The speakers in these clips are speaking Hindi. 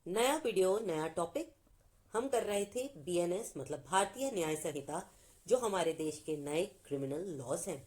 नया वीडियो नया टॉपिक। हम कर रहे थे बीएनएस मतलब भारतीय न्याय संहिता, जो हमारे देश के नए क्रिमिनल लॉज हैं।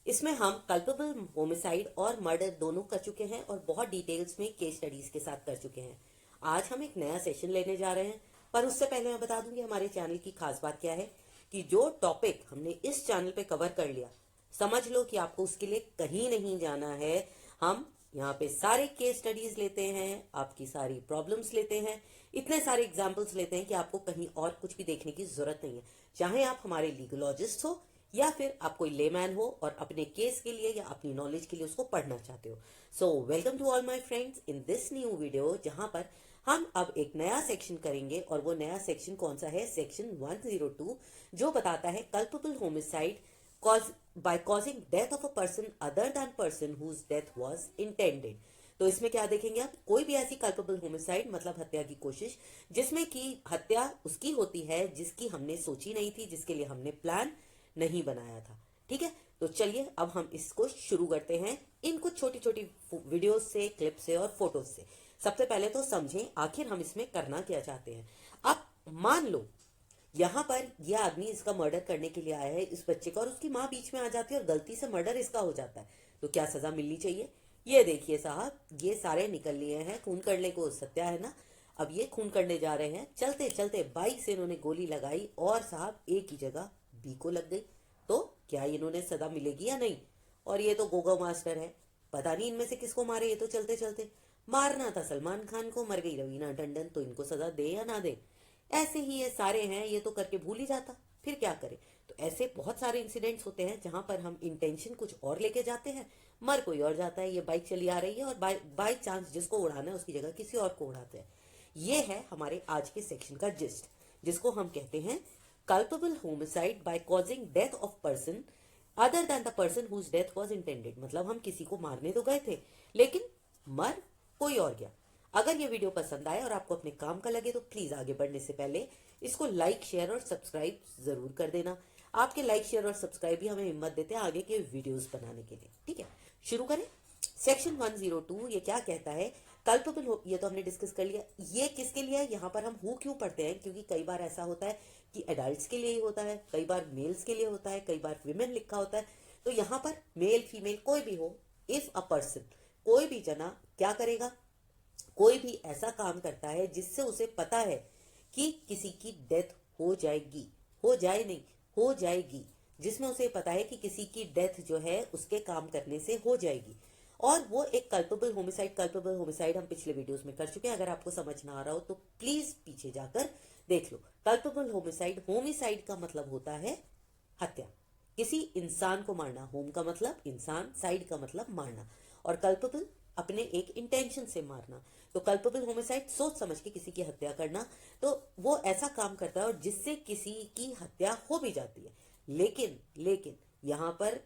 इसमें हम कल्पेबल होमिसाइड और मर्डर दोनों कर चुके हैं और बहुत डिटेल्स में केस स्टडीज के साथ कर चुके हैं। आज हम एक नया सेशन लेने जा रहे हैं, पर उससे पहले मैं बता दूं कि हमारे चैनल की खास बात क्या है कि जो टॉपिक हमने इस चैनल पे कवर कर लिया, समझ लो कि आपको उसके लिए कहीं नहीं जाना है। हम यहाँ पे सारे केस स्टडीज लेते हैं, आपकी सारी प्रॉब्लम्स लेते हैं, इतने सारे एग्जाम्पल्स लेते हैं कि आपको कहीं और कुछ भी देखने की जरूरत नहीं है। चाहे आप हमारे लीगोलॉजिस्ट हो या फिर आप कोई लेमैन हो और अपने केस के लिए या अपनी नॉलेज के लिए उसको पढ़ना चाहते हो। So welcome to all my friends in this new video, जहां पर हम अब एक नया सेक्शन करेंगे। और वो नया सेक्शन कौन सा है? सेक्शन 102, जो बताता है culpable homicide by causing death of a person other than person whose death was intended। तो इसमें क्या देखेंगे आप? कोई भी ऐसी कल्पेबल होमिसाइड मतलब हत्या की कोशिश जिसमें कि हत्या उसकी होती है जिसकी हमने सोची नहीं थी, जिसके लिए हमने प्लान नहीं बनाया था। ठीक है, तो चलिए अब हम इसको शुरू करते हैं इन कुछ छोटी छोटी वीडियोस से, क्लिप से और फोटोज से। सबसे पहले तो समझें आखिर हम इसमें करना क्या चाहते हैं। अब मान लो यहाँ पर यह आदमी इसका मर्डर करने के लिए आया है इस बच्चे का, और उसकी माँ बीच में आ जाती है और गलती से मर्डर इसका हो जाता है, तो क्या सजा मिलनी चाहिए? ये देखिए साहब, ये सारे निकल लिए हैं। खून करने को सत्या है ना। अब ये खून करने जा रहे हैं, चलते चलते बाइक से इन्होंने गोली लगाई और साहब एक ही जगह बी को लग गई। तो क्या इन्होंने सजा मिलेगी या नहीं? और ये तो गोगा मास्टर है, पता नहीं इनमें से किसको मारे। ये तो चलते चलते मारना था सलमान खान को, मर गई रवीना टंडन, तो इनको सजा दे या ना दे? ऐसे ही ये सारे हैं, ये तो करके भूल ही जाता, फिर क्या करे? तो ऐसे बहुत सारे इंसिडेंट्स होते हैं जहां पर हम इंटेंशन कुछ और लेके जाते हैं, मर कोई और जाता है। ये बाइक चली आ रही है और बाई चांस जिसको उड़ाना है उसकी जगह किसी और को उड़ाते हैं। ये है हमारे आज के सेक्शन का जिस्ट, जिसको हम कहते हैं culpable homicide by causing death of person other than the person whose death was intended. मतलब हम किसी को मारने तो गए थे लेकिन मर कोई और गया। अगर ये वीडियो पसंद आए और आपको अपने काम का लगे तो प्लीज आगे बढ़ने से पहले इसको लाइक, शेयर और सब्सक्राइब जरूर कर देना। आपके लाइक, शेयर और सब्सक्राइब भी हमें हिम्मत देते हैं आगे के वीडियोस बनाने के लिए। ठीक है, शुरू करें। सेक्शन 102 ये क्या कहता है? कल्पेबल हो, ये तो हमने डिस्कस कर लिया। ये किसके लिए है? यहाँ पर हम हु क्यों पढ़ते हैं? क्योंकि कई बार ऐसा होता है कि एडल्ट्स के लिए ही होता है, कई बार मेल्स के लिए होता है, कई बार विमेन लिखा होता है। तो यहाँ पर मेल फीमेल कोई भी हो, इफ अ पर्सन, कोई भी जना क्या करेगा? कोई भी ऐसा काम करता है जिससे उसे पता है कि किसी की डेथ हो जाएगी, हो जाए नहीं, हो जाएगी, जिसमें उसे पता है कि किसी की डेथ जो है उसके काम करने से हो जाएगी, और वो एक कल्पेबल होमिसाइड। कल्पेबल होमिसाइड हम पिछले वीडियोस में कर चुके हैं, अगर आपको समझ ना आ रहा हो तो प्लीज पीछे जाकर देख लो। कल्पेबल होमिसाइड, होमिसाइड का मतलब होता है हत्या, किसी इंसान को मारना। होम का मतलब इंसान, साइड का मतलब मारना, और कल्पेबल अपने एक इंटेंशन से मारना। तो कल्पेबल होमिसाइड सोच समझ के किसी की हत्या करना। तो वो ऐसा काम करता है और जिससे किसी की हत्या हो भी जाती है। लेकिन लेकिन यहाँ पर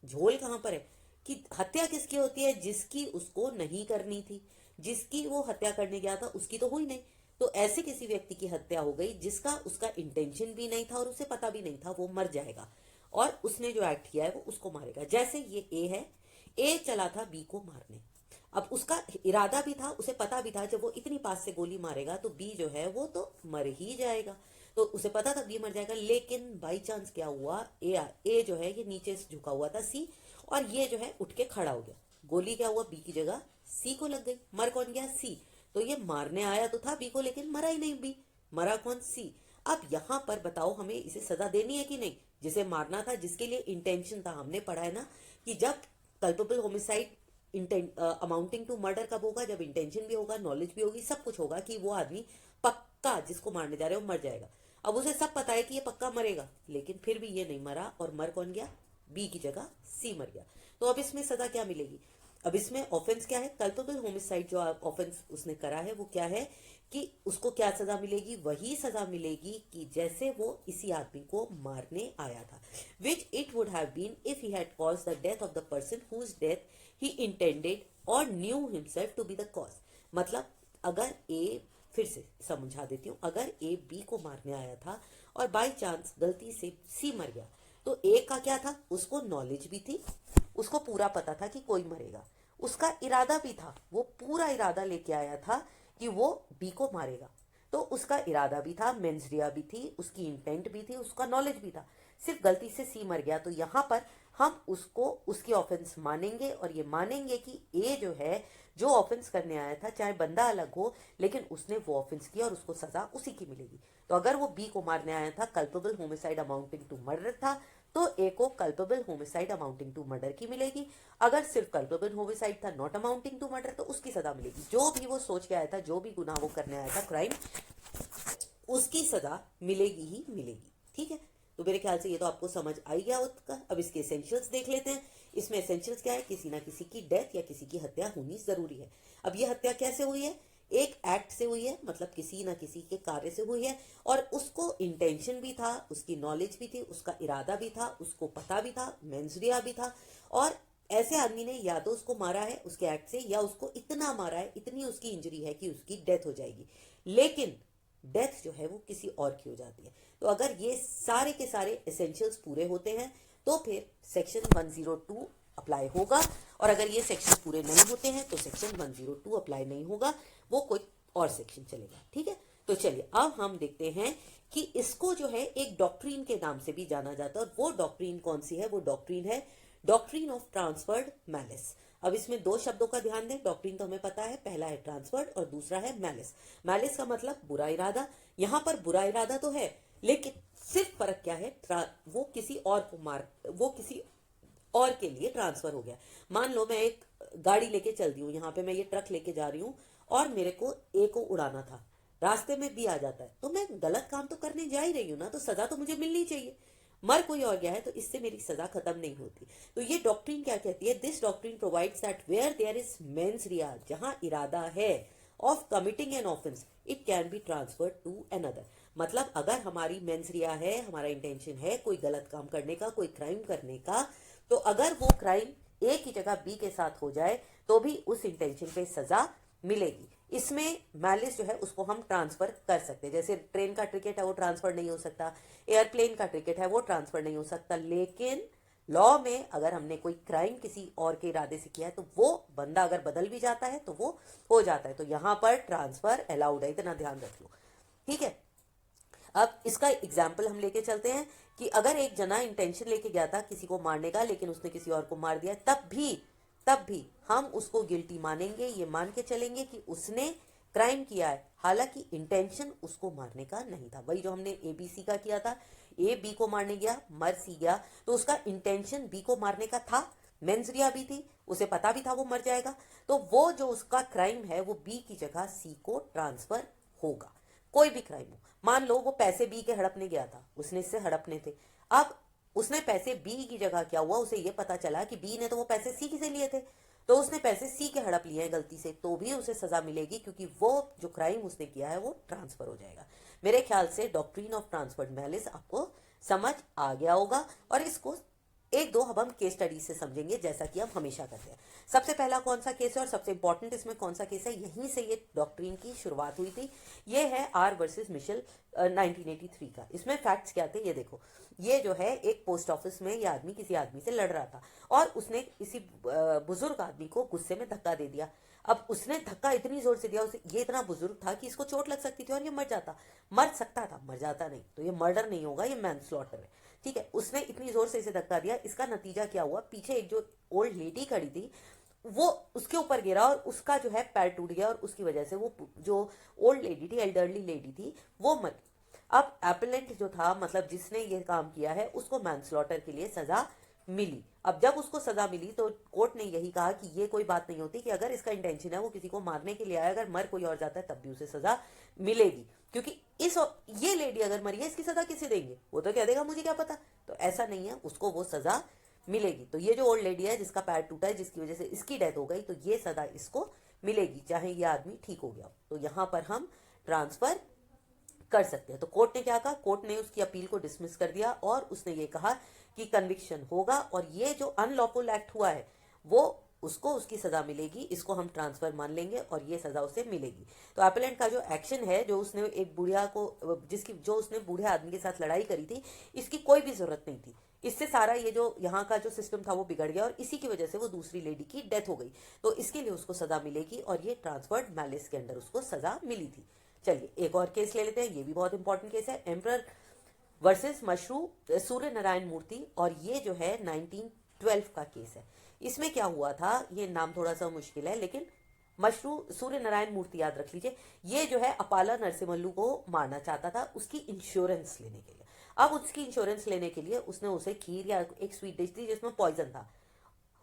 झोल कहाँ पर है कि हत्या किसकी होती है? जिसकी उसको नहीं करनी थी, जिसकी वो हत्या करने गया था उसकी तो हुई नहीं। तो ऐसे किसी व्यक्ति की हत्या हो गई जिसका उसका इंटेंशन भी नहीं था और उसे पता भी नहीं था वो मर जाएगा, और उसने जो एक्ट किया है वो उसको मारेगा। जैसे ये ए है, ए चला था बी को मारने। अब उसका इरादा भी था, उसे पता भी था जब वो इतनी पास से गोली मारेगा तो बी जो है वो तो मर ही जाएगा। तो उसे पता था बी मर जाएगा, लेकिन बाई चांस क्या हुआ, ए जो है ये नीचे से झुका हुआ था सी, और ये जो है उठ के खड़ा हो गया। गोली क्या हुआ? बी की जगह सी को लग गई। मर कौन गया? सी। तो ये मारने आया तो था बी को, लेकिन मरा ही नहीं बी, मरा कौन? सी। अब यहां पर बताओ हमें इसे सजा देनी है कि नहीं? जिसे मारना था, जिसके लिए इंटेंशन था, हमने पढ़ा है ना कि जब culpable homicide amounting to murder कब होगा? जब इंटेंशन भी होगा, नॉलेज भी होगी, सब कुछ होगा कि वो आदमी पक्का जिसको मारने जा रहे हो मर जाएगा। अब उसे सब पता है कि ये पक्का मरेगा, लेकिन फिर भी ये नहीं मरा, और मर कौन गया? बी की जगह सी मर गया। तो अब इसमें सजा क्या मिलेगी? अब इसमें ऑफेंस क्या है? कल्पेबल होमिसाइड जो ऑफेंस उसने करा है वो क्या है कि उसको क्या सजा मिलेगी? वही सजा मिलेगी कि जैसे वो इसी आदमी को मारने आया था, which it would have been if he had caused the death of the person whose death he intended और knew himself to be the cause. मतलब अगर ए, फिर से समझा देती हूँ, अगर ए बी को मारने आया था और बाई चांस गलती से सी मर गया, तो ए का क्या था? उसको नॉलेज भी थी, उसको पूरा पता था कि कोई मरेगा, उसका इरादा भी था, वो पूरा इरादा लेके आया था कि वो बी को मारेगा। तो उसका इरादा भी था, मेंसरिया भी थी, उसकी इंटेंट भी थी, उसका नॉलेज भी था, सिर्फ गलती से सी मर गया। तो यहाँ पर हम उसको उसकी ऑफेंस मानेंगे और ये मानेंगे कि ए जो है, जो ऑफेंस करने आया था, चाहे बंदा अलग हो, लेकिन उसने वो ऑफेंस किया और उसको सजा उसी की मिलेगी। तो अगर वो बी को मारने आया था, culpable homicide amounting to murder था, तो ए को culpable homicide amounting to murder की मिलेगी। अगर सिर्फ कल्पेबल होमिसाइड था, नॉट अमाउंटिंग टू मर्डर, तो उसकी सजा मिलेगी। जो भी वो सोच के आया था, जो भी गुनाह वो करने आया था, क्राइम, उसकी सजा मिलेगी ही मिलेगी। ठीक है, तो मेरे ख्याल से ये तो आपको समझ आ ही गया होगा। अब इसके एसेंशियल्स देख लेते हैं। इसमें एसेंशियल्स क्या है? किसी ना किसी की डेथ या किसी की हत्या होनी जरूरी है। अब ये हत्या कैसे हुई है? एक एक्ट से हुई है, मतलब किसी ना किसी के कार्य से हुई है, और उसको इंटेंशन भी था, उसकी नॉलेज भी थी, उसका इरादा भी था, उसको पता भी था, मेंसरिया भी था, और ऐसे आदमी ने या तो उसको मारा है उसके एक्ट से, या उसको इतना मारा है, इतनी उसकी इंजरी है कि उसकी डेथ हो जाएगी। लेकिन डेथ जो है वो किसी और की हो जाती है। तो अगर ये सारे के सारे एसेंशियल्स पूरे होते हैं तो फिर सेक्शन 102 अप्लाई होगा, और अगर ये सेक्शन पूरे नहीं होते हैं तो सेक्शन 102 अप्लाई नहीं होगा, वो कोई और सेक्शन चलेगा। ठीक है, तो चलिए अब हम देखते हैं कि इसको जो है एक डॉक्ट्रीन के नाम से भी जाना जाता है, और वो डॉक्ट्रीन कौन सी है? वो डॉक्ट्रीन है डॉक्ट्रीन ऑफ ट्रांसफर्ड मैलिस। अब इसमें दो शब्दों का ध्यान दें। डॉक्ट्रीन तो हमें पता है, पहला है ट्रांसफर्ड और दूसरा है मैलिस। मैलिस का मतलब बुरा इरादा। यहां पर बुरा इरादा तो है, लेकिन सिर्फ फर्क क्या है? वो किसी और को वो किसी और के लिए ट्रांसफर हो गया। मान लो मैं एक गाड़ी लेके चल रही हूँ, यहाँ पे मैं ये ट्रक लेके जा रही हूँ, और मेरे को ए को उड़ाना था, रास्ते में बी आ जाता है, तो मैं गलत काम तो करने जा ही रही हूँ ना, तो सजा तो मुझे मिलनी चाहिए। मर कोई और गया है तो इससे मेरी सजा खत्म नहीं होती। तो ये डॉक्ट्रिन क्या कहती है? This doctrine provides that where there is mens rea, जहां इरादा है of committing an offence, it can be transferred to another. मतलब अगर हमारी मेंस रिया है, हमारा इंटेंशन है कोई गलत काम करने का, कोई क्राइम करने का, तो अगर वो क्राइम ए की जगह बी के साथ हो जाए तो भी उस इंटेंशन पे सजा मिलेगी। इसमें मैलिस जो है उसको हम ट्रांसफर कर सकते हैं। जैसे ट्रेन का टिकट है वो ट्रांसफर नहीं हो सकता, एयरप्लेन का टिकट है वो ट्रांसफर नहीं हो सकता, लेकिन लॉ में अगर हमने कोई क्राइम किसी और के इरादे से किया है तो वो बंदा अगर बदल भी जाता है तो वो हो जाता है। तो यहां पर ट्रांसफर अलाउड है, इतना ध्यान रख लो। ठीक है, अब इसका एग्जाम्पल हम लेके चलते हैं कि अगर एक जना इंटेंशन लेके गया था किसी को मारने का, लेकिन उसने किसी और को मार दिया, तब भी हम उसको गिल्टी मानेंगे। ये मान के चलेंगे कि उसने क्राइम किया है, हालांकि इंटेंशन उसको मारने का नहीं था। वही जो हमने एबीसी का किया था, ए बी को मारने गया, मर सी गया, तो उसका इंटेंशन बी को मारने का था, मेंसरिया भी थी, उसे पता भी था वो मर जाएगा, तो वो जो उसका क्राइम है वो बी की जगह सी को ट्रांसफर होगा। कोई भी क्राइम हो, मान लो वो पैसे बी के हड़पने गया था, उसने इससे हड़पने थे, अब उसने पैसे बी की जगह क्या हुआ, उसे ये पता चला कि बी ने तो वो पैसे सी से लिए थे, तो उसने पैसे सी के हड़प लिए हैं गलती से, तो भी उसे सजा मिलेगी, क्योंकि वो जो क्राइम उसने किया है वो ट्रांसफर हो जाएगा। मेरे ख्याल से डॉक्ट्रिन ऑफ ट्रांसफर्ड मैलिस आपको समझ आ गया होगा, और इसको एक दो अब हम केस स्टडी से समझेंगे, जैसा कि हम हमेशा करते हैं। सबसे पहला कौन सा केस है और सबसे इंपॉर्टेंट इसमें कौन सा केस है? यहीं से ये डॉक्ट्रिन की शुरुआत हुई थी। ये है आर वर्सेस मिशेल 1983 का। इसमें फैक्ट्स क्या थे ये देखो। ये जो है एक पोस्ट ऑफिस में ये आदमी किसी आदमी से लड़ रहा था, और उसने किसी बुजुर्ग आदमी को गुस्से में धक्का दे दिया। अब उसने धक्का इतनी जोर से दिया, उसे ये इतना बुजुर्ग था कि इसको चोट लग सकती थी और ये मर सकता था, मर जाता नहीं। तो ये मर्डर नहीं होगा, ये मैनस्लॉटर है। ठीक है, उसने इतनी जोर से इसे धक्का दिया, इसका नतीजा क्या हुआ? पीछे एक जो ओल्ड लेडी खड़ी थी वो उसके ऊपर गिरा और उसका जो है पैर टूट गया, और उसकी वजह से वो जो ओल्ड लेडी थी, एल्डरली लेडी थी, वो मर गई। अब एपेलेंट जो था, मतलब जिसने ये काम किया है, उसको मैनस्लॉटर के लिए सजा मिली। अब जब उसको सजा मिली तो कोर्ट ने यही कहा कि ये कोई बात नहीं होती कि अगर इसका इंटेंशन है वो किसी को मारने के लिए आया, अगर मर कोई और जाता है तब भी उसे सजा मिलेगी, क्योंकि ये लेडी अगर मरी है, इसकी सजा किसे देंगे? वो तो कह देगा मुझे क्या पता। तो ऐसा नहीं है, उसको वो सजा मिलेगी। तो ये जो ओल्ड लेडी है जिसका पैर टूटा है, जिसकी वजह से इसकी डेथ हो गई, तो ये सजा इसको मिलेगी, चाहे ये आदमी ठीक हो गया। तो यहां पर हम ट्रांसफर कर सकते हैं। तो कोर्ट ने क्या कहा? कोर्ट ने उसकी अपील को डिसमिस कर दिया, और उसने ये कहा कि कन्विक्शन होगा, और ये जो अनलॉफुल एक्ट हुआ है वो उसको उसकी सजा मिलेगी, इसको हम ट्रांसफर मान लेंगे और ये सजा उसे मिलेगी। तो एपेलेंट का जो एक्शन है, जो उसने एक बुढ़िया को जो उसने बूढ़े आदमी के साथ लड़ाई करी थी, इसकी कोई भी जरूरत नहीं थी। इससे सारा ये जो यहाँ का जो सिस्टम था वो बिगड़ गया और इसी की वजह से वो दूसरी लेडी की डेथ हो गई। तो इसके लिए उसको सजा मिलेगी और ये ट्रांसफर्ड मैलिस के अंडर उसको सजा मिली थी। चलिए एक और केस ले लेते हैं, ये भी बहुत इंपॉर्टेंट केस है, एम्परर वर्सेस मशरू सूर्य नारायण मूर्ति, और ये जो है 1912 का केस है। इसमें क्या हुआ था, ये नाम थोड़ा सा मुश्किल है लेकिन मशरू सूर्य नारायण मूर्ति याद रख लीजिए। ये जो है अपाला नरसिम्हल्लू को मारना चाहता था उसकी इंश्योरेंस लेने के लिए। अब उसकी इंश्योरेंस लेने के लिए उसने उसे खीर या एक स्वीट डिश दी जिसमें पॉइजन था।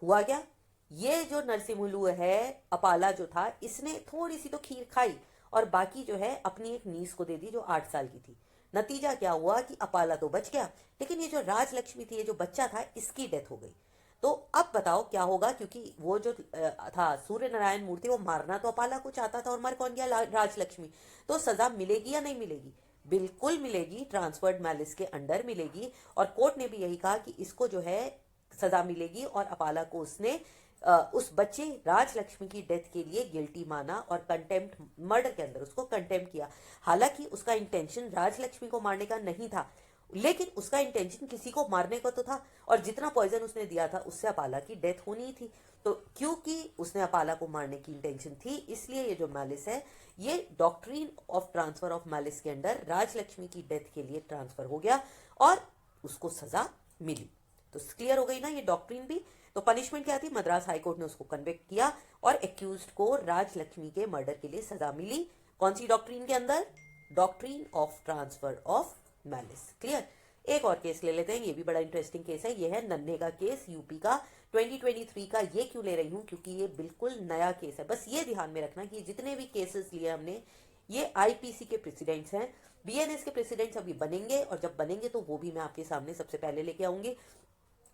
हुआ क्या, ये जो नरसिम्हल्लू है अपाला जो था, इसने थोड़ी सी तो खीर खाई और बाकी जो है अपनी एक नीस को दे दी जो 8 साल की थी। नतीजा क्या हुआ कि अपाला तो बच गया लेकिन ये जो राजलक्ष्मी थी, ये जो बच्चा था, इसकी डेथ हो गई। तो अब बताओ क्या होगा, क्योंकि वो जो था सूर्य नारायण मूर्ति, वो मारना तो अपाला को चाहता था और मर कौन गया, राजलक्ष्मी। तो सजा मिलेगी या नहीं मिलेगी, बिल्कुल मिलेगी, ट्रांसफर्ड मैलिस के अंडर मिलेगी। और कोर्ट ने भी यही कहा कि इसको जो है सजा मिलेगी और अपाला को उसने उस बच्चे राजलक्ष्मी की डेथ के लिए गिल्टी माना और कंटेम्प्ट मर्डर के अंदर उसको कंटेम्प्ट किया। हालांकि उसका इंटेंशन राजलक्ष्मी को मारने का नहीं था, लेकिन उसका इंटेंशन किसी को मारने का तो था, और जितना पॉइजन उसने दिया था उससे अपाला की डेथ होनी थी। तो क्योंकि उसने अपाला को मारने की इंटेंशन थी, इसलिए ये जो मैलिस है ये doctrine of transfer of malice के अंडर राजलक्ष्मी की डेथ के लिए ट्रांसफर हो गया और उसको सजा मिली। तो क्लियर हो गई ना ये डॉक्ट्रिन भी। तो पनिशमेंट क्या थी, मद्रास हाईकोर्ट ने उसको कन्विक्ट किया और एक्यूज्ड को राजलक्ष्मी के मर्डर के लिए सजा मिली। कौन सी डॉक्ट्रिन के अंदर, doctrine of transfer of malice. Clear. एक और केस ले लेते हैं, ये भी बड़ा इंटरेस्टिंग केस है, ये है नन्हे का केस, यूपी का 2023 का। ये क्यों ले रही हूं, क्योंकि ये बिल्कुल नया केस है। बस ये ध्यान में रखना कि जितने भी केसेस लिए हमने ये आईपीसी के प्रेसिडेंट्स हैं, बीएनएस के प्रेसिडेंट्स अभी बनेंगे और जब बनेंगे तो वो भी मैं आपके सामने सबसे पहले लेके आऊंगी।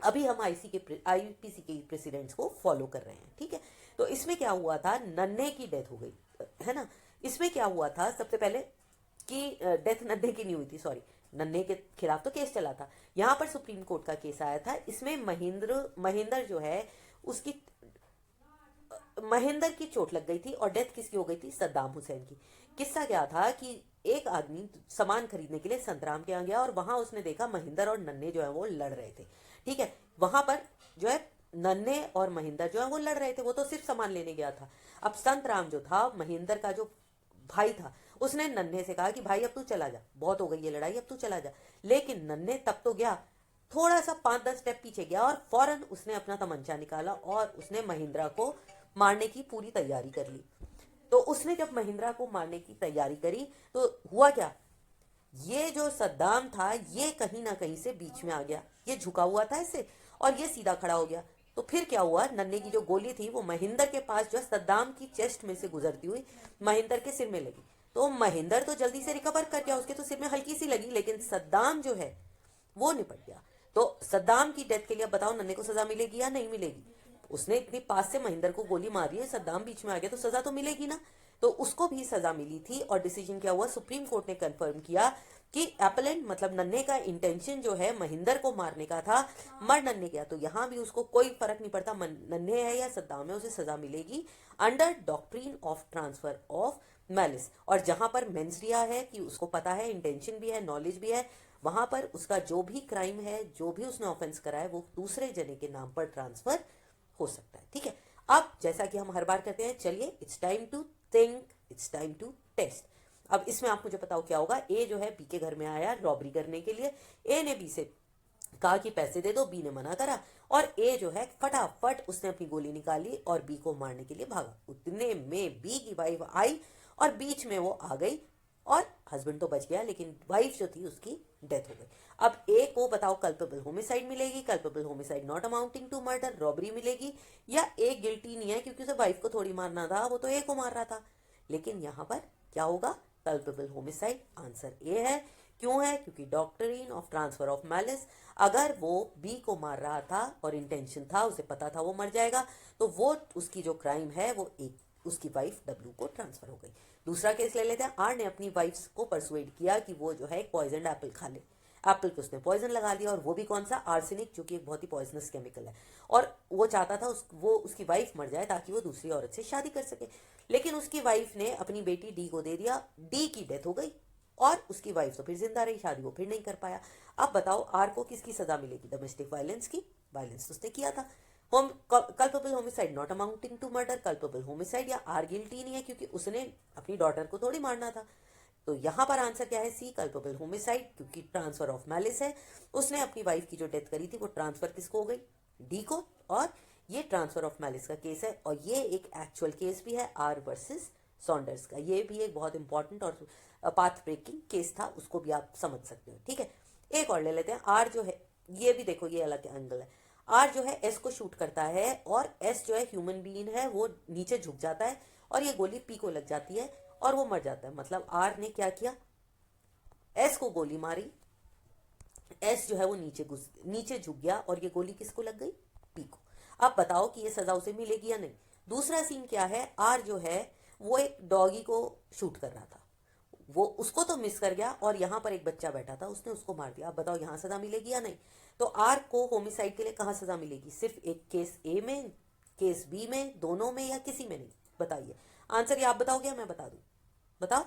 अभी हम आईपीसी के प्रेसिडेंट्स को फॉलो कर रहे हैं, ठीक है। तो इसमें क्या हुआ था, नन्हे की डेथ हो गई है ना। इसमें क्या हुआ था, सबसे पहले कि डेथ नन्हे की नहीं हुई थी, सॉरी, नन्हे के खिलाफ तो केस चला था। यहाँ पर सुप्रीम कोर्ट का केस आया था। इसमें महेंद्र जो है उसकी महेंद्र की चोट लग गई थी और डेथ किसकी हो गई थी, सद्दाम हुसैन की। किस्सा क्या था कि एक आदमी सामान खरीदने के लिए संतराम के यहाँ गया और वहां उसने देखा महेंद्र और नन्हे जो है वो लड़ रहे थे, ठीक है। वहां पर जो है नन्हे और महेंद्र जो है वो लड़ रहे थे, वो तो सिर्फ सामान लेने गया था। अब संतराम जो था, महेंद्र का जो भाई था, उसने नन्हे से कहा कि भाई अब तू चला जा, बहुत हो गई ये लड़ाई, अब तू चला जा। लेकिन नन्हे तब तो गया, थोड़ा सा 5-10 स्टेप पीछे गया और फौरन उसने अपना तमंचा निकाला और उसने महिंद्रा को मारने की पूरी तैयारी कर ली। तो उसने जब महिंद्रा को मारने की तैयारी करी तो हुआ क्या, ये जो सद्दाम था ये कहीं ना कहीं से बीच में आ गया, ये झुका हुआ था इससे और ये सीधा खड़ा हो गया। तो फिर क्या हुआ, नन्हे की जो गोली थी वो महिंदर के पास जो सद्दाम की चेस्ट में से गुजरती हुई महिंदर के सिर में लगी। तो महिंदर तो जल्दी से रिकवर कर गया, उसके तो सिर में हल्की सी लगी, लेकिन सद्दाम जो है वो निपट गया। तो सद्दाम की डेथ के लिए बताओ नन्हे को सजा मिलेगी या नहीं मिलेगी। उसने इतनी पास से महिंदर को गोली मारी है, सद्दाम बीच में आ गया, तो सजा तो मिलेगी ना। तो उसको भी सजा मिली थी और डिसीजन क्या हुआ, सुप्रीम कोर्ट ने कंफर्म किया कि एपेलेंट मतलब नन्हे का इंटेंशन जो है महिंदर को मारने का था, मर नन्हे गया। तो यहां भी उसको कोई फर्क नहीं पड़ता नन्हे है या सद्दाम है, उसे सजा मिलेगी under doctrine of transfer of malice. और जहां पर मेंसरिया है कि उसको पता है, इंटेंशन भी है, नॉलेज भी है, वहां पर उसका जो भी क्राइम है, जो भी उसने ऑफेंस करा है, वो दूसरे जने के नाम पर ट्रांसफर हो सकता है, ठीक है। अब जैसा कि हम हर बार कहते हैं, चलिए it's time to think, it's time to test. अब इसमें आप मुझे बताओ क्या होगा। ए जो है बी के घर में आया रॉबरी करने के लिए, ए ने बी से कहा कि पैसे दे दो, बी ने मना करा और ए जो है फटाफट उसने अपनी गोली निकाली और बी को मारने के लिए भागा। उतने में बी की वाइफ आई और बीच में वो आ गई और हस्बैंड तो बच गया लेकिन वाइफ जो थी उसकी डेथ हो गई। अब ए को बताओ कल्पेबल होमिसाइड मिलेगी, culpable homicide not amounting to murder, robbery मिलेगी, या ए गिल्टी नहीं है क्योंकि उसे वाइफ को थोड़ी मारना था, वो तो ए को मार रहा था। लेकिन यहां पर क्या होगा, कल्पेबल होमिसाइड, आंसर ए है। क्यों है, क्योंकि doctrine of transfer of malice, अगर वो बी को मार रहा था और इंटेंशन था, उसे पता था वो मर जाएगा, तो वो उसकी जो क्राइम है वो एक उसकी वाइफ डब्ल्यू को ट्रांसफर हो गई। दूसरा केस ले लेते हैं। आर ने अपनी वाइफ को परसुएड किया कि वो जो है एक पॉइजन एप्पल खा ले, एप्पल पे उसने पॉइजन लगा दिया और वो भी कौन सा, आर्सेनिक, जो कि एक बहुत ही पॉइजनस केमिकल है। और वो चाहता था वो उसकी वाइफ मर जाए ताकि वो दूसरी औरत से शादी कर सके, लेकिन उसकी वाइफ ने अपनी बेटी डी को दे दिया, डी की डेथ हो गई। और उसकी वाइफ तो फिर जिंदा रही, शादी वो फिर नहीं कर पाया। अब बताओ आर को किसकी सजा मिलेगी? डोमेस्टिक वायलेंस की। वायलेंस तो उसने किया था। Home culpable homicide not amounting to murder. Culpable homicide या आर गिल्टी नहीं है क्योंकि उसने अपनी डॉटर को थोड़ी मारना था। तो यहां पर आंसर क्या है? सी, कल्पेबल होमिसाइड, क्योंकि ट्रांसफर ऑफ मैलिस है। उसने अपनी वाइफ की जो डेथ करी थी वो ट्रांसफर किसको हो गई? डी को। और ये ट्रांसफर ऑफ मैलिस का केस है और ये एक एक्चुअल केस भी है, आर वर्सेस सॉन्डर्स का। ये भी एक बहुत इंपॉर्टेंट और पाथ ब्रेकिंग केस था, उसको भी आप समझ सकते हो। ठीक है, एक और ले लेते हैं। आर जो है, ये भी देखो ये अलग एंगल है। आर जो है एस को शूट करता है और एस जो है ह्यूमन बीइंग है, वो नीचे झुक जाता है और ये गोली पी को लग जाती है और वो मर जाता है। मतलब आर ने क्या किया? एस को गोली मारी, एस जो है वो नीचे झुक गया और ये गोली किसको लग गई? पी को। अब बताओ कि ये सजा उसे मिलेगी या नहीं। दूसरा सीन क्या है? आर जो है वो एक डॉगी को शूट कर रहा था, वो उसको तो मिस कर गया और यहाँ पर एक बच्चा बैठा था, उसने उसको मार दिया। अब बताओ यहाँ सजा मिलेगी या नहीं? तो आर को होमिसाइड के लिए कहाँ सजा मिलेगी? सिर्फ एक केस ए में, केस बी में, दोनों में, या किसी में नहीं? बताइए आंसर। ये आप बताओगे या मैं बता दूं? बताओ।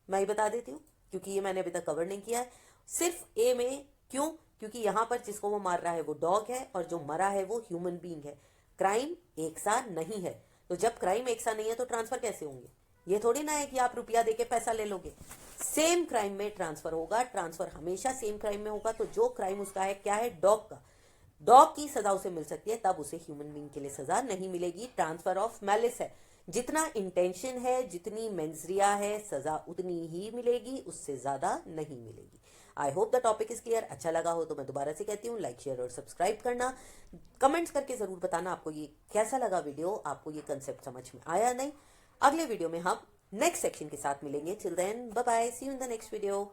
मैं ही बता देती हूँ क्योंकि ये मैंने अभी तक कवर नहीं किया है। सिर्फ ए में। क्यों? क्योंकि यहाँ पर जिसको वो मार रहा है वो डॉग है और जो मरा है वो ह्यूमन बीइंग है। क्राइम एक सा नहीं है, तो जब क्राइम एक सा नहीं है तो ट्रांसफर कैसे होंगे? ये थोड़ी ना है कि आप रुपया देके पैसा ले लोगे। सेम क्राइम में ट्रांसफर होगा, ट्रांसफर हमेशा सेम क्राइम में होगा। तो जो क्राइम उसका है, क्या है? डॉग का। डॉग की सजा उसे मिल सकती है, तब उसे ह्यूमन बीइंग के लिए सजा नहीं मिलेगी। ट्रांसफर ऑफ मैलिस है, जितना इंटेंशन है, जितनी मेंसरिया है, सजा उतनी ही मिलेगी, उससे ज्यादा नहीं मिलेगी। I hope the topic is clear. अच्छा लगा हो तो मैं दोबारा से कहती हूँ, लाइक शेयर और सब्सक्राइब करना। कमेंट्स करके जरूर बताना आपको ये कैसा लगा वीडियो, आपको ये कंसेप्ट समझ में आया नहीं। अगले वीडियो में हम नेक्स्ट सेक्शन के साथ मिलेंगे। Till then bye bye, see you in the next video.